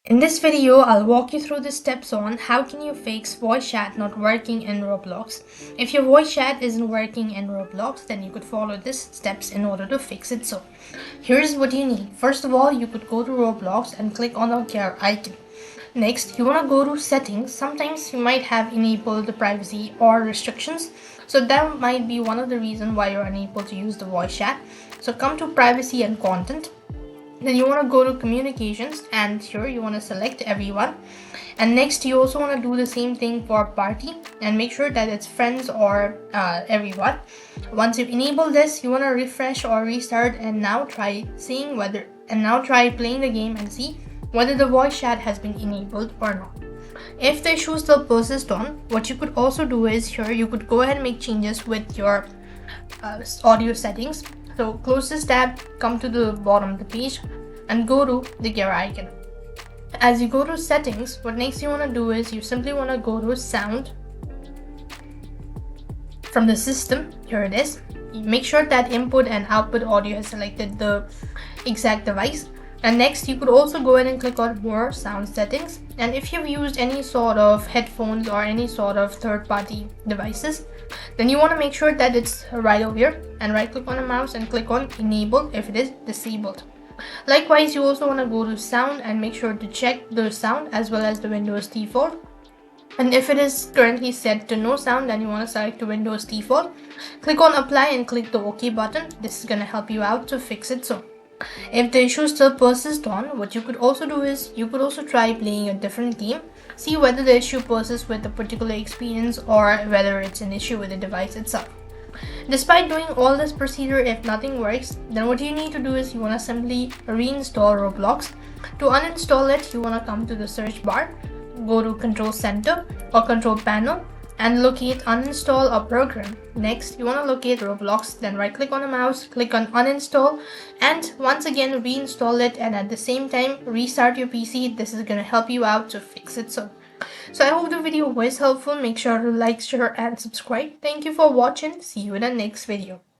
In this video, I'll walk you through the steps on how can you fix voice chat not working in Roblox. If your voice chat isn't working in Roblox, then you could follow these steps in order to fix it. So here's what you need. First of all, you could go to Roblox and click on the gear icon. Next, you want to go to settings. Sometimes you might have enabled the privacy or restrictions. So that might be one of the reasons why you're unable to use the voice chat. So come to privacy and content. Then you want to go to communications, and here you want to select everyone. And next you also want to do the same thing for party and make sure that it's friends or everyone. Once you enable this, you want to refresh or restart and now try playing the game and see whether the voice chat has been enabled or not. If the issue still persists on, what you could also do is here you could go ahead and make changes with your audio settings. So close this tab, come to the bottom of the page and go to the gear icon. As you go to settings, what next you want to do is you simply want to go to sound from the system. Here it is. You make sure that input and output audio has selected the exact device. And next you could also go ahead and click on more sound settings. And if you've used any sort of headphones or any sort of third-party devices, then you want to make sure that it's right over here and right click on the mouse and click on enable if it is disabled. Likewise, you also want to go to sound and make sure to check the sound as well as the Windows default. And if it is currently set to no sound, then you want to select the Windows default. Click on apply and click the OK button. This is going to help you out to fix it. So if the issue still persists on, what you could also do is you could also try playing a different game. See whether the issue persists with a particular experience or whether it's an issue with the device itself. Despite doing all this procedure, if nothing works, then what you need to do is you want to simply reinstall Roblox. To uninstall it, you want to come to the search bar, go to Control Center or Control Panel and locate uninstall a program. Next, you want to locate Roblox, then right click on the mouse, click on uninstall and once again reinstall it, and at the same time restart your PC. This is going to help you out to fix it. So I hope the video was helpful. Make sure to like, share and subscribe. Thank you for watching. See you in the next video.